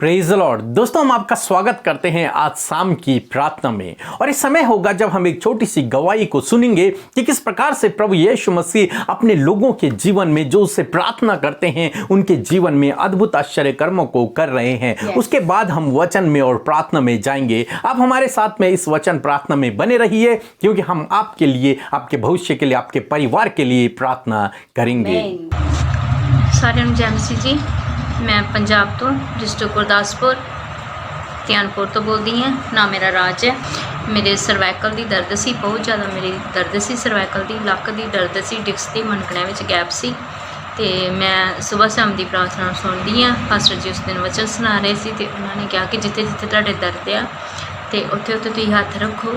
Praise the Lord. दोस्तों, हम आपका स्वागत करते हैं आज शाम की प्रार्थना में। और इस समय होगा जब हम एक छोटी सी गवाही को सुनेंगे कि किस प्रकार से प्रभु यीशु मसीह अपने लोगों के जीवन में जो उससे प्रार्थना करते हैं उनके जीवन में अद्भुत आश्चर्य कर्मों को कर रहे हैं। उसके बाद हम वचन में और प्रार्थना में जाएंगे। आप हमारे साथ में इस वचन प्रार्थना में बने रहिए, क्योंकि हम आपके लिए, आपके भविष्य के लिए, आपके परिवार के लिए प्रार्थना करेंगे। सारे जय मसीह जी। मैं पंजाब तो डिस्ट्रिक्ट गुरदासपुर ਧਿਆਨਪੁਰ ਤੋਂ ਬੋਲਦੀ ਹਾਂ। ਨਾ ਮੇਰਾ ਰਾਜ ਹੈ। ਮੇਰੇ ਸਰਵਾਈਕਲ ਦੀ ਦਰਦ ਸੀ, ਬਹੁਤ ਜ਼ਿਆਦਾ ਮੇਰੀ ਦਰਦ ਸੀ ਸਰਵਾਈਕਲ ਦੀ, ਲੱਕ ਦੀ ਦਰਦ ਸੀ, ਡਿਸਕ ਦੀ ਮਣਕਣਿਆਂ ਵਿੱਚ ਗੈਪ ਸੀ। ਤੇ ਮੈਂ ਸਵੇਰ ਸ਼ਾਮ ਦੀ ਪ੍ਰਾਰਥਨਾ ਸੁਣਦੀ ਹਾਂ। ਪਾਸਟਰ ਜੀ ਉਸ ਦਿਨ ਵਚਨ ਸੁਣਾ ਰਹੇ ਸੀ ਤੇ ਉਹਨਾਂ ਨੇ ਕਿਹਾ ਕਿ ਜਿੱਥੇ ਜਿੱਥੇ ਤੁਹਾਡੇ ਦਰਦ ਆ ਤੇ ਉੱਥੇ ਉੱਥੇ ਤੁਸੀਂ ਹੱਥ ਰੱਖੋ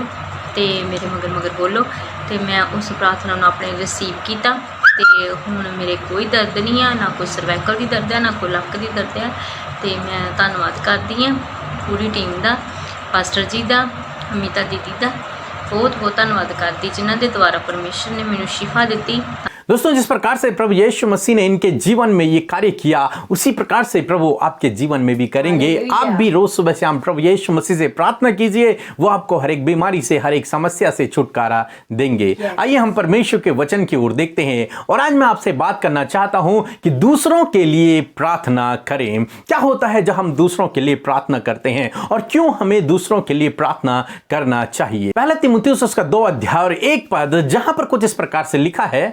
ਤੇ ਮੇਰੇ ਮਗਰ ਮਗਰ ਬੋਲੋ। ਤੇ ਮੈਂ ਉਸ ਪ੍ਰਾਰਥਨਾ ਨੂੰ ਆਪਣੇ ਰਿਸੀਵ ਕੀਤਾ ਤੇ ਹੁਣ ਮੇਰੇ ਕੋਈ ਦਰਦ ਨਹੀਂ ਆ, ਨਾ ਕੋਈ ਸਰਵਾਈਕਲ ਦੀ ਦਰਦ ਹੈ, ਨਾ ਕੋਈ ਲੱਕ ਦੀ ਦਰਦ ਹੈ। ਤੇ ਮੈਂ ਧੰਨਵਾਦ ਕਰਦੀ ਹਾਂ ਪੂਰੀ ਟੀਮ ਦਾ, ਪਾਸਟਰ ਜੀ ਦਾ, ਅਮਿਤਾ ਦੀਦੀ ਦਾ बहुत बहुत धन्यवाद करती जिन्हों के द्वारा परमेश्वर ने मैनू शिफा दी। दोस्तों, जिस प्रकार से प्रभु यीशु मसीह ने इनके जीवन में ये कार्य किया, उसी प्रकार से प्रभु आपके जीवन में भी करेंगे। आप भी रोज सुबह शाम प्रभु यीशु मसीह से प्रार्थना कीजिए, वो आपको हर एक बीमारी से, हर एक समस्या से छुटकारा देंगे। आइए हम परमेश्वर के वचन की ओर देखते हैं। और आज मैं आपसे बात करना चाहता हूं कि दूसरों के लिए प्रार्थना करें। क्या होता है जब हम दूसरों के लिए प्रार्थना करते हैं और क्यों हमें दूसरों के लिए प्रार्थना करना चाहिए। पहला तीमुथियुस उसका 2 अध्याय और 1 पद, जहां पर कुछ इस प्रकार से लिखा है,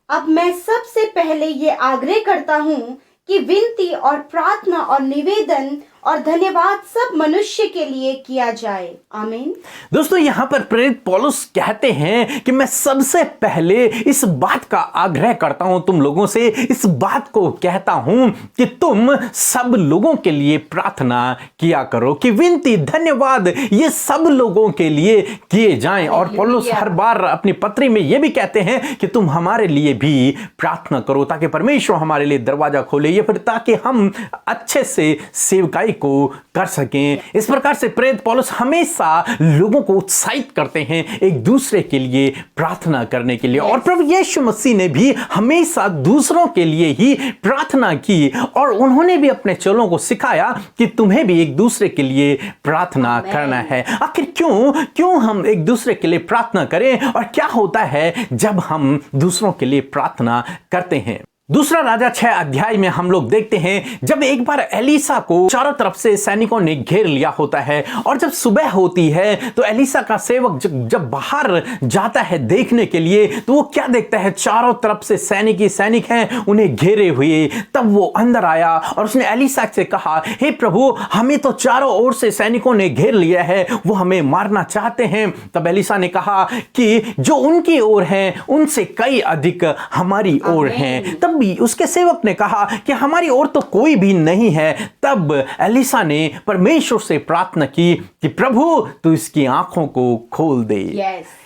अब मैं सबसे पहले ये आग्रह करता हूँ कि विनती और प्रार्थना और निवेदन और धन्यवाद सब मनुष्य के लिए किया जाए। आमीन। दोस्तों, यहां पर प्रेरित पौलुस कहते हैं कि मैं सबसे पहले इस बात का आग्रह करता हूं, तुम लोगों से इस बात को कहता हूं कि तुम सब लोगों के लिए प्रार्थना किया करो, कि विनती, धन्यवाद ये सब लोगों के लिए किए जाएं। और पौलुस हर बार अपनी पत्री में यह भी कहते हैं कि तुम हमारे लिए भी प्रार्थना करो, ताकि परमेश्वर हमारे लिए दरवाजा खोले, या फिर ताकि हम अच्छे से सेवकाई को कर सकें। इस प्रकार से प्रेरित पौलुस हमेशा लोगों को उत्साहित करते हैं एक दूसरे के लिए प्रार्थना करने के लिए। और प्रभु यीशु मसीह ने भी हमेशा दूसरों के लिए ही प्रार्थना की, और उन्होंने भी अपने चेलों को सिखाया कि तुम्हें भी एक दूसरे के लिए प्रार्थना करना है। आखिर क्यों हम एक दूसरे के लिए प्रार्थना करें, और क्या होता है जब हम दूसरों के लिए प्रार्थना करते हैं। दूसरा राजा 6 अध्याय में हम लोग देखते हैं जब एक बार एलीसा को चारों तरफ से सैनिकों ने घेर लिया होता है, और जब सुबह होती है तो एलीसा का सेवक जब बाहर जाता है देखने के लिए, तो वो क्या देखता है, चारों तरफ से सैनिक ही सैनिक हैं उन्हें घेरे हुए। तब वो अंदर आया और उसने एलीसा से कहा, हे प्रभु, हमें तो चारों ओर से सैनिकों ने घेर लिया है, वो हमें मारना चाहते हैं। तब एलीसा ने कहा कि जो उनकी ओर हैं उनसे कई अधिक हमारी ओर हैं। तब भी उसके सेवक ने कहा कि हमारी ओर तो कोई भी नहीं है। तब एलीसा ने परमेश्वर से प्रार्थना की कि प्रभु तू इसकी आंखों को खोल दे।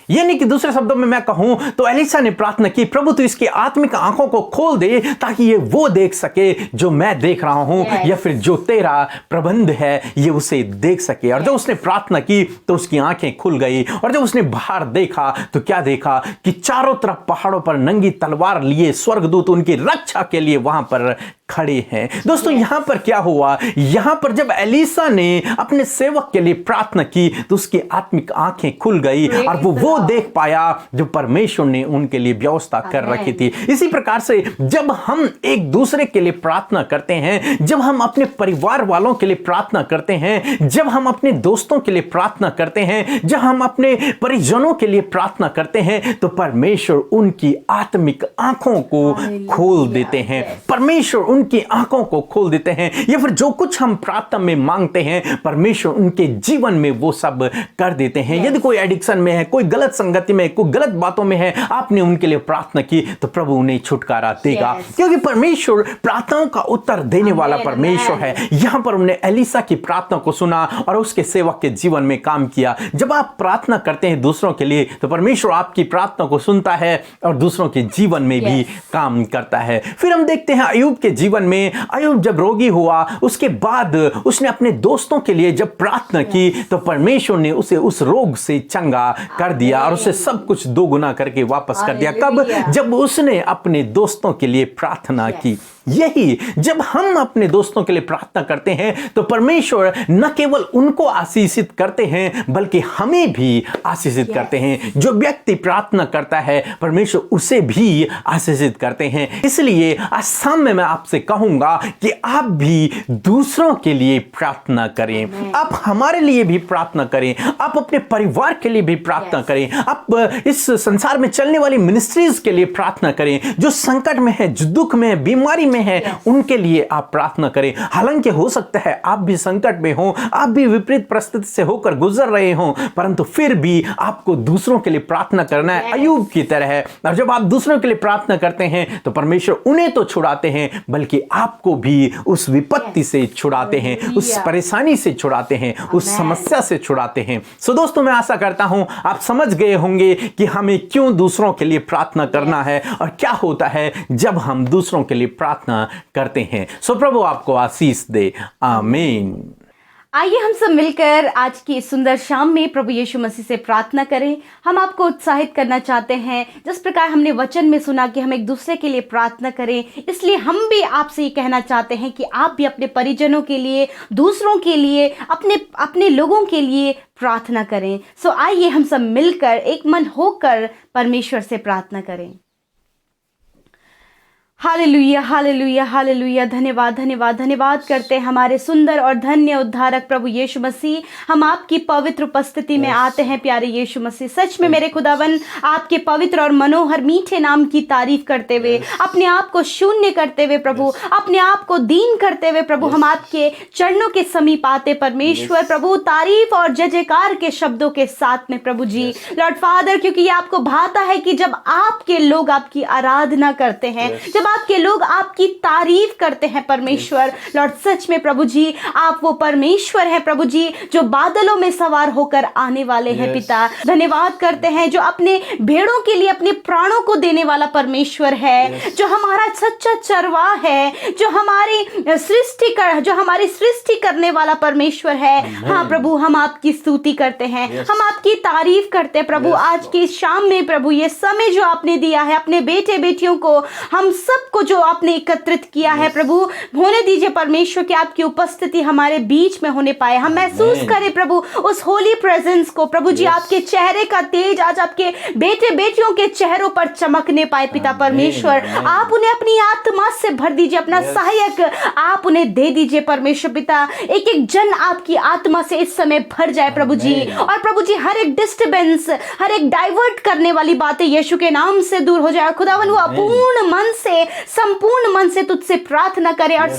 यानी कि दूसरे शब्दों में मैं कहूं तो एलीसा ने प्रार्थना की, प्रभु तू इसकी आत्मिक आंखों को खोल दे, ताकि ये वो देख सके जो मैं देख रहा हूं, या फिर जो तेरा प्रबंध है ये उसे देख सके। और जब उसने प्रार्थना की तो उसकी आंखें खुल गई, और जब उसने बाहर देखा तो क्या देखा कि चारों तरफ पहाड़ों पर नंगी तलवार लिए स्वर्गदूत उनकी रक्षा के लिए वहां पर खड़े हैं। दोस्तों, यहां पर क्या हुआ, यहां पर जब एलीसा ने अपने सेवक के लिए प्रार्थना की तो उसकी आत्मिक आंखें खुल गई, और वो देख पाया जो परमेश्वर ने उनके लिए व्यवस्था कर रखी थी। इसी प्रकार से जब हम एक दूसरे के लिए प्रार्थना करते हैं, जब हम अपने परिवार वालों के लिए प्रार्थना करते हैं, जब हम अपने दोस्तों के लिए प्रार्थना करते हैं, जब हम अपने परिजनों के लिए प्रार्थना करते हैं, तो परमेश्वर उनकी आत्मिक आंखों को खोल देते हैं। परमेश्वर उनकी आंखों को खोल देते हैं, या फिर जो कुछ हम प्रार्थना में मांगते हैं परमेश्वर उनके जीवन में वो सब कर देते हैं। यदि कोई एडिक्शन में है, कोई गलत संगति में, कोई गलत बातों में है, आपने उनके लिए प्रार्थना की तो प्रभु उन्हें छुटकारा देगा, क्योंकि परमेश्वर प्रार्थनाओं का उत्तर देने वाला परमेश्वर है। यहां पर उन्होंने एलीसा की प्रार्थना को सुना और उसके सेवक के जीवन में काम किया। जब आप प्रार्थना करते हैं दूसरों के लिए तो परमेश्वर आपकी प्रार्थना को सुनता है और दूसरों के जीवन में भी काम करता है। फिर हम देखते हैं अय्यूब के जीवन में, अय्यूब जब रोगी हुआ उसके बाद उसने अपने दोस्तों के लिए जब प्रार्थना की तो परमेश्वर ने उसे उस रोग से चंगा कर दिया और उसे सब कुछ दोगुना करके वापस कर दिया। कब? जब उसने अपने दोस्तों के लिए प्रार्थना की। यही जब हम अपने दोस्तों के लिए प्रार्थना करते हैं तो परमेश्वर न केवल उनको आशीषित करते हैं बल्कि हमें भी आशीषित करते हैं। जो व्यक्ति प्रार्थना करता है परमेश्वर उसे भी आशीषित करते हैं। इसलिए आज शाम में मैं आपसे कहूंगा कि आप भी दूसरों के लिए प्रार्थना करें, आप हमारे लिए भी प्रार्थना करें, आप अपने परिवार के लिए भी प्रार्थना करें, आप इस संसार में चलने वाली मिनिस्ट्रीज के लिए प्रार्थना करें, जो संकट में है, जो दुख में है, बीमारी में है, उनके लिए आप प्रार्थना करें। हालांकि हो सकता है आप भी संकट में हो, आप भी विपरीत परिस्थिति से होकर गुजर रहे हो, परंतु फिर भी आपको दूसरों के लिए प्रार्थना करना है अय्यूब की तरह है। और जब आप दूसरों के लिए प्रार्थना करते हैं तो परमेश्वर उन्हें तो छुड़ाते हैं बल्कि आपको भी उस विपत्ति से छुड़ाते हैं, उस परेशानी से छुड़ाते हैं, उस समस्या से छुड़ाते हैं। सो दोस्तों, मैं आशा करता हूं आप समझ गए होंगे कि हमें क्यों दूसरों के लिए प्रार्थना करना है और क्या होता है जब हम दूसरों के लिए प्रार्थना करते हैं। सो प्रभु आपको आशीष दे। आमीन। आइए हम सब मिलकर आज की इस सुंदर शाम में प्रभु यीशु मसीह से प्रार्थना करें। हम आपको उत्साहित करना चाहते हैं, जिस प्रकार हमने वचन में सुना कि हम एक दूसरे के लिए प्रार्थना करें, इसलिए हम भी आपसे ये कहना चाहते हैं कि आप भी अपने परिजनों के लिए, दूसरों के लिए, अपने लोगों के लिए प्रार्थना करें। सो आइए हम सब मिलकर एक मन होकर परमेश्वर से प्रार्थना करें। Hallelujah, hallelujah, hallelujah. धन्यवाद, धन्यवाद, धन्यवाद करते हैं हमारे सुंदर और धन्य उद्धारक प्रभु यीशु मसीह। हम आपकी पवित्र उपस्थिति में आते हैं प्यारे यीशु मसीह। सच में मेरे खुदावन, आपके पवित्र और मनोहर मीठे नाम की तारीफ करते हुए, अपने आप को शून्य करते हुए प्रभु, अपने आप को दीन करते हुए प्रभु, हम आपके चरणों के समीप आते परमेश्वर प्रभु, तारीफ और जय जयकार के शब्दों के साथ में प्रभु जी। लॉर्ड फादर, क्योंकि ये आपको भाता है कि जब आपके लोग आपकी आराधना करते हैं, जब आपके लोग आपकी तारीफ करते हैं परमेश्वर, लॉर्ड सच में प्रभु जी आप वो परमेश्वर हैं प्रभु जी जो बादलों में सवार होकर आने वाले हैं पिता। धन्यवाद करते हैं जो अपने भेड़ों के लिए अपने प्राणों को देने वाला परमेश्वर है, जो हमारा सच्चा चरवाहा है, जो हमारी सृष्टि करने वाला परमेश्वर है। हाँ प्रभु, हम आपकी स्तुति करते हैं, हम आपकी तारीफ करते हैं प्रभु। आज की शाम में प्रभु, ये समय जो आपने दिया है अपने बेटे बेटियों को, हम सबको जो आपने एकत्रित किया है प्रभु, होने दीजिए परमेश्वर कि आपकी उपस्थिति हमारे बीच में होने पाए। हम महसूस करें प्रभु उस होली प्रेजेंस को प्रभु जी, आपके चेहरे का तेज आज आपके बेटे बेटियों के चेहरों पर चमकने पाए पिता परमेश्वर। आप उन्हें अपनी आत्मा से भर दीजिए, अपना सहायक आप उन्हें दे दीजिए परमेश्वर पिता। एक एक जन आपकी आत्मा से इस समय भर जाए प्रभु जी, और प्रभु जी हर एक डिस्टर्बेंस, हर एक डाइवर्ट करने वाली बातें यीशु के नाम से दूर हो जाए खुदावन। वो अपूर्ण मन से, संपूर्ण मन से तुझसे प्रार्थना करे और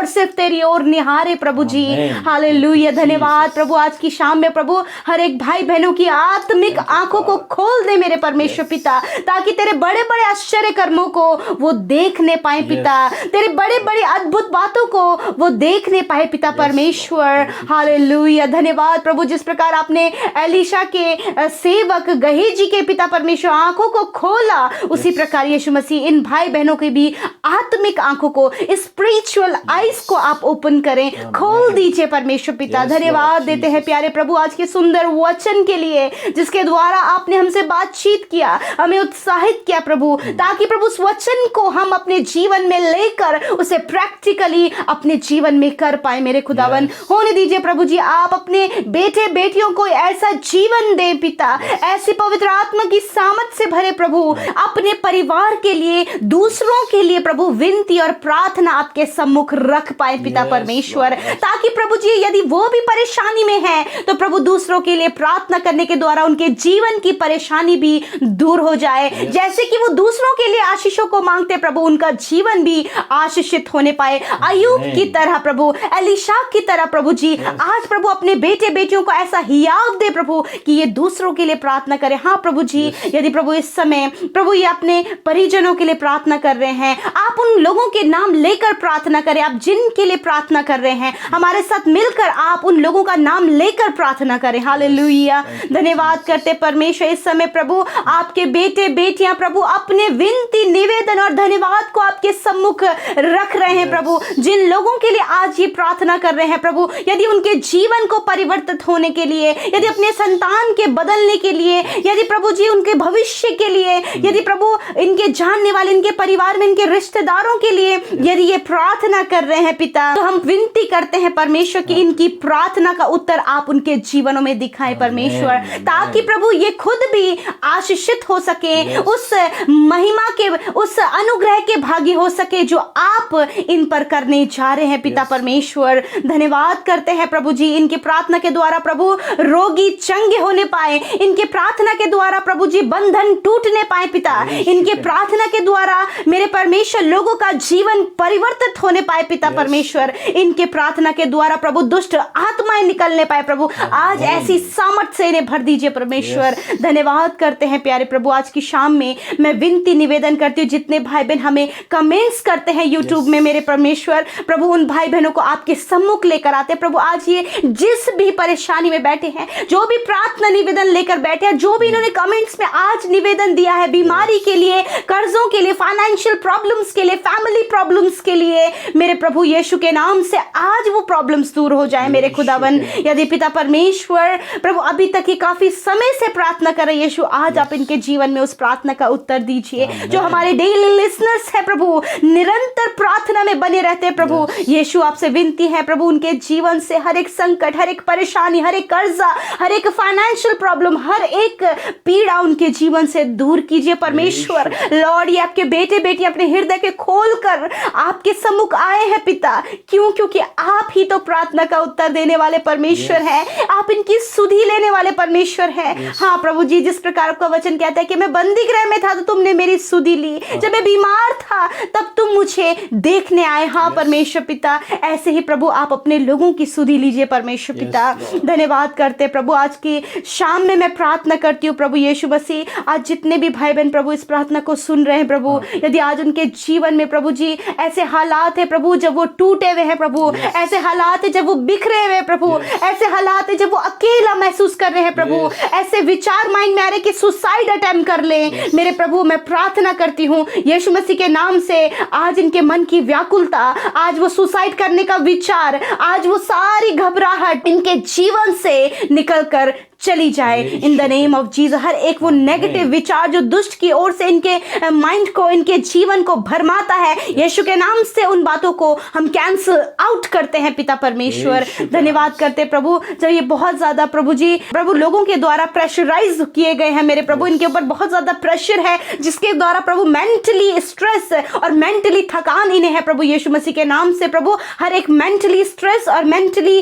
सिर्फ तेरी ओर निहारे प्रभु जी। हालेलुया, धन्यवाद प्रभु। आज की शाम में प्रभु हर एक भाई बहनों की आत्मिक आंखों को खोल दे मेरे परमेश्वर पिता, ताकि तेरे बड़े बड़े आश्चर्य कर्मों को वो देखने पाए पिता, तेरे बड़े बड़े अद्भुत बातों को वो देखने पाए पिता परमेश्वर। हालेलुया, धन्यवाद प्रभु। जिस प्रकार आपने एलीशा के सेवक गहेजी के पिता परमेश्वर आंखों को खोला, उसी प्रकार यीशु मसीह इन भाई बहनों के भी आत्मिक आंखों को, स्पिरिचुअल आईज को आप ओपन करें, खोल दीजिए परमेश्वर पिता। धन्यवाद देते हैं प्यारे प्रभु आज के सुंदर वचन के लिए, जिसके द्वारा आपने हमसे बातचीत किया, हमें उत्साहित किया प्रभु, ताकि प्रभु उस वचन को हम अपने जीवन में लेकर उसे प्रैक्टिकली अपने जीवन में कर पाए मेरे खुदावन। होने दीजिए प्रभु जी, आप अपने बेटे बेटियों को ऐसा जीवन दे पिता, ऐसी पवित्र आत्मा की सामर्थ से भरे प्रभु, अपने परिवार के लिए, दूसरों के लिए प्रभु विनती और प्रार्थना आपके सम्मुख रख पाए पिता परमेश्वर, ताकि प्रभु जी यदि वो भी परेशानी में है तो प्रभु दूसरों के लिए प्रार्थना करने के द्वारा उनके जीवन की परेशानी भी दूर हो जाए। जैसे कि वो दूसरों के लिए आशीषों को मांगते प्रभु, उनका जीवन भी आशीषित होने पाए, अय्यूब की तरह प्रभु, एलीशा की तरह प्रभु जी। आज प्रभु अपने बेटे बेटियों को ऐसा हियाव दे प्रभु कि ये दूसरों के लिए प्रार्थना करें। हाँ प्रभु जी, यदि प्रभु इस समय प्रभु ये अपने परिजनों के लिए प्रार्थना कर रहे हैं, आप उन लोगों के नाम लेकर प्रार्थना करें। आप जिनके लिए प्रार्थना कर रहे हैं, हमारे साथ मिलकर आप उन लोगों का नाम लेकर प्रार्थना करें। हालेलुया, धन्यवाद करते परमेश्वर। इस समय प्रभु आपके बेटे बेटियां प्रभु अपने विनती, निवेदन और धन्यवाद को आपके सम्मुख रख रहे हैं प्रभु। जिन लोगों के लिए आज ये प्रार्थना कर रहे हैं प्रभु, यदि उनके जीवन को परिवर्तित होने के लिए, यदि अपने संतान के बदलने के लिए, यदि प्रभु जी उनके भविष्य के लिए, यदि प्रभु इनके जानने वाले, इनके परिवार में हम इनके रिश्तेदारों के लिए यदि ये प्रार्थना कर रहे हैं पिता, तो हम विनती करते हैं परमेश्वर कि इनकी प्रार्थना का उत्तर आप उनके जीवनों में दिखाएं परमेश्वर, ताकि प्रभु ये खुद भी आशीषित हो सके, उस महिमा के, उस अनुग्रह के भागी हो सके जो आप इन पर करने जा रहे हैं पिता परमेश्वर। धन्यवाद करते हैं प्रभु जी, इनकी प्रार्थना के द्वारा प्रभु रोगी चंगे होने पाए, इनके प्रार्थना के द्वारा प्रभु जी बंधन टूटने पाए पिता, इनके प्रार्थना के द्वारा मेरे परमेश्वर लोगों का जीवन परिवर्तित होने पाए पिता परमेश्वर, इनके प्रार्थना के द्वारा प्रभु दुष्ट आत्माएं निकलने पाए प्रभु, आज ऐसी सामर्थ से इन्हें भर दीजिए परमेश्वर। धन्यवाद करते हैं प्यारे प्रभु, आज की शाम में मैं विनती निवेदन करती हूँ, जितने भाई बहन हमें कमेंट्स करते हैं यूट्यूब में मेरे परमेश्वर प्रभु, उन भाई बहनों को आपके सम्मुख लेकर आते हैं प्रभु। आज ये जिस भी परेशानी में बैठे हैं, जो भी प्रार्थना निवेदन लेकर बैठे हैं, जो भी इन्होंने कमेंट्स में आज निवेदन दिया है, बीमारी के लिए, कर्जों के लिए, फाइनेंशियल प्रॉब्लम्स के लिए, फैमिली प्रॉब्लम्स के लिए, मेरे प्रभु यीशु के नाम से आज वो प्रॉब्लम्स दूर हो जाए मेरे खुदावन। यदि पिता परमेश्वर प्रभु अभी तक ये काफी समय से प्रार्थना कर रहे यीशु, आज आप इनके जीवन में उस प्रार्थना का उत्तर दीजिए। जो हमारे डेली लिसनर्स है प्रभु, निरंतर प्रार्थना में बने रहते हैं प्रभु यीशु, आपसे विनती है प्रभु, उनके जीवन से हर एक संकट, हर एक परेशानी, हर एक कर्जा, हर एक फाइनेंशियल प्रॉब्लम, हर एक पीड़ा उनके जीवन से दूर कीजिए परमेश्वर। लॉर्ड, ये आपके बेटे बेटी अपने हृदय के खोल कर आपके सम्मुख आए हैं पिता, क्यों? क्योंकि आप ही तो प्रार्थना का उत्तर देने वाले परमेश्वर हैं, आप इनकी सुधि लेने वाले परमेश्वर हैं। हाँ प्रभु जी, जिस प्रकार आपका वचन कहता है कि मैं बंदी गृह में था तो तुमने मेरी सुधि ली, जब मैं बीमार था तब तुम मुझे देखने आए। हाँ परमेश्वर पिता, ऐसे ही प्रभु आप अपने लोगों की सुधि लीजिए परमेश्वर पिता। धन्यवाद करते प्रभु, आज की शाम में मैं प्रार्थना करती हूँ प्रभु यीशु मसीह, आज जितने भी भाई बहन प्रभु इस प्रार्थना को सुन रहे हैं प्रभु, यदि आज उनके जीवन में प्रभु जी ऐसे हालात है प्रभु जब वो टूटे हुए हैं प्रभु, ऐसे हालात है जब वो बिखरे हुए हैं प्रभु, ऐसे हालात है जब वो अकेला महसूस कर रहे हैं प्रभु, ऐसे विचार माइंड में आ रहे कि सुसाइड अटेम्प्ट कर ले, मेरे प्रभु मैं प्रार्थना करती हूँ यीशु मसीह के नाम से, आज इनके मन की व्याकुलता, आज वो सुसाइड करने का विचार, आज वो सारी घबराहट इनके जीवन से निकलकर चली जाए in the name of Jesus. हर एक वो नेगेटिव विचार जो दुष्ट की ओर से इनके माइंड को, इनके जीवन को भरमाता है, यीशु के नाम से उन बातों को हम कैंसिल आउट करते हैं पिता परमेश्वर। धन्यवाद करते प्रभु, जब ये बहुत ज्यादा प्रभु जी प्रभु लोगों के द्वारा प्रेशराइज किए गए हैं मेरे प्रभु, इनके ऊपर बहुत ज्यादा प्रेशर है, जिसके द्वारा प्रभु मेंटली स्ट्रेस और मेंटली थकान इन्हें है प्रभु यीशु मसीह के नाम से प्रभु, हर एक मेंटली स्ट्रेस और मेंटली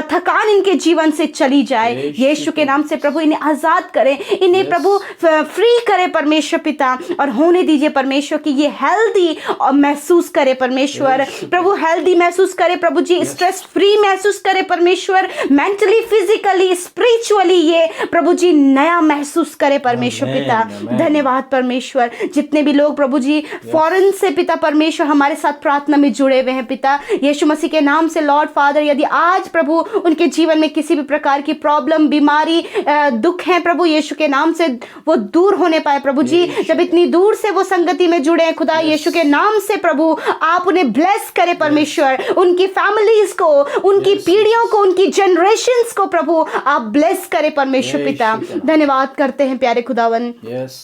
थकान इनके जीवन से चली जाए यीशु के नाम से प्रभु। इन्हें आजाद करें, इन्हें प्रभु फ्री करें परमेश्वर पिता, और होने दीजिए परमेश्वर कि ये हेल्दी महसूस करे परमेश्वर प्रभु, हेल्दी महसूस करे प्रभु जी, स्ट्रेस फ्री महसूस करे परमेश्वर, मेंटली, फिजिकली, स्पिरिचुअली ये प्रभु जी नया महसूस करे परमेश्वर पिता। धन्यवाद परमेश्वर, जितने भी लोग प्रभु जी फॉरेन से पिता परमेश्वर हमारे साथ प्रार्थना में जुड़े हुए हैं पिता यीशु मसीह के नाम से, लॉर्ड फादर यदि आज प्रभु उनके जीवन में किसी भी प्रकार की प्रॉब्लम, बीमारी, दुख है प्रभु यीशु के नाम से वो दूर होने पाए प्रभु जी। जब इतनी दूर से वो संगति में जुड़े हैं खुदा यीशु के नाम से प्रभु, आप उन्हें ब्लेस करें परमेश्वर, उनकी फैमिलीज को, उनकी पीढ़ियों को, उनकी जनरेशंस को प्रभु आप ब्लेस करें परमेश्वर पिता। धन्यवाद करते हैं प्यारे खुदावन।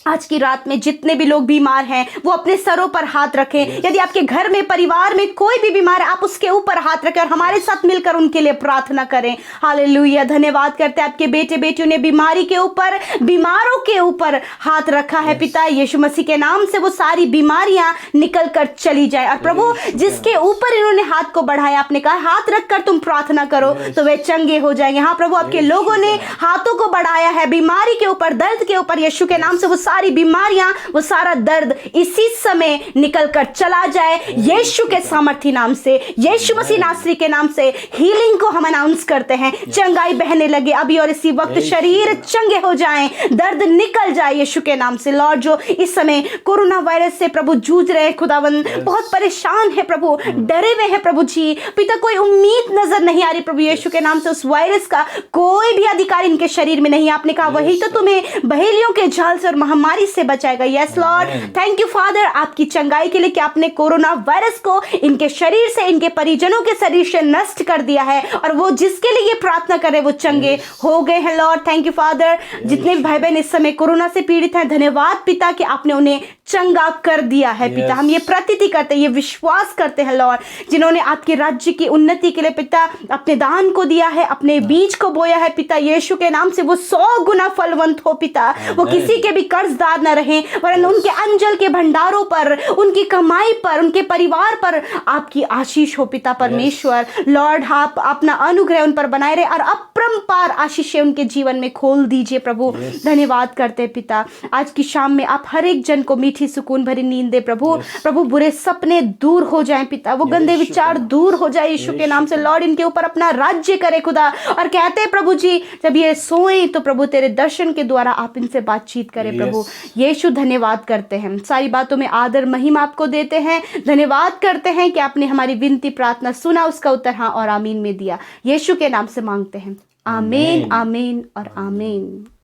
आज की रात में जितने भी लोग बीमार हैं वो अपने सरों पर हाथ रखें। यदि आपके घर में, परिवार में कोई भी बीमार है, आप उसके ऊपर हाथ रखें और हमारे साथ मिलकर उनके लिए प्रार्थना करें। हालेलुया। धन्यवाद करते हैं, आपके बेटे बेटियों ने बीमारी के ऊपर, बीमारों के ऊपर हाथ रखा है पिता यीशु मसीह के नाम से, वो सारी बीमारियां निकल कर चली जाए। और प्रभु जिसके ऊपर इन्होंने हाथ को बढ़ाया, आपने कहा हाथ रखकर तुम प्रार्थना करो तो वे चंगे हो जाएंगे। हाँ प्रभु, आपके लोगों ने हाथों को बढ़ाया है बीमारी के ऊपर, दर्द के ऊपर, यीशु के नाम से वो सारी बीमारियां, वो सारा दर्द इसी समय निकल कर चला जाए यीशु के सामर्थी नाम से, यीशु मसीह नासरी के नाम से। हीलिंग को हम अनाउंस करते हैं, चंगाई बहने लगे अभी और इसी वक्त, शरीर चंगे हो जाएं, दर्द निकल जाए यीशु के नाम से। लॉर्ड, जो इस समय कोरोना वायरस से प्रभु जूझ रहे हैं खुदावन, बहुत परेशान है प्रभु, डरे हुए हैं प्रभु जी पिता, कोई उम्मीद नजर नहीं आ रही प्रभु यीशु के नाम से। उस वायरस का कोई भी अधिकार इनके शरीर में नहीं। आपने कहा वही तो तुम्हें बहेलियों के जाल से और महामारी से बचाएगा। Yes Lord, thank you father आपकी चंगाई के लिए कि आपने कोरोना वायरस को इनके शरीर से, इनके परिजनों के शरीर से नष्ट कर दिया है, और वो जिसके लिए प्रार्थना कर रहे वो चंगे हो गए हैं। Lord, thank you father. जितने भी भाई बहन इस समय कोरोना से पीड़ित हैं, धन्यवाद पिता कि आपने उन्हें चंगा कर दिया है पिता। हम ये प्रतीति करते हैं, ये विश्वास करते हैं लॉर्ड, जिन्होंने आपके राज्य की उन्नति के लिए पिता अपने दान को दिया है, अपने बीज को बोया है पिता, यीशु के नाम से वो 100 गुना फलवंत हो पिता। वो किसी के भी कर्जदार न रहे, वरन उनके अंजल के भंडारों पर, उनकी कमाई पर, उनके परिवार पर आपकी आशीष हो पिता परमेश्वर। लॉर्ड, आप अपना अनुग्रह उन पर बनाए रहे और अपरंपार आशीषें उनके जीवन में खोल दीजिए प्रभु। धन्यवाद करते हैं पिता। आज की शाम में आप हर एक जन को मीठी सुकून भरी नींद दे प्रभु। प्रभु, बुरे सपने दूर हो जाएं पिता, वो गंदे विचार दूर हो जाए यीशु के नाम से। लॉर्ड, इनके ऊपर अपना राज्य करे खुदा। और कहते हैं प्रभु जी, जब ये सोए तो प्रभु तेरे दर्शन के द्वारा आप इनसे बातचीत करें प्रभु। यीशु, धन्यवाद करते हैं, सारी बातों में आदर महिमा आपको देते हैं। धन्यवाद करते हैं कि आपने हमारी विनती प्रार्थना सुना, उसका उत्तर हाँ और आमीन में दिया। यीशु के नाम से मांगते हैं, आमीन, आमीन और आमीन।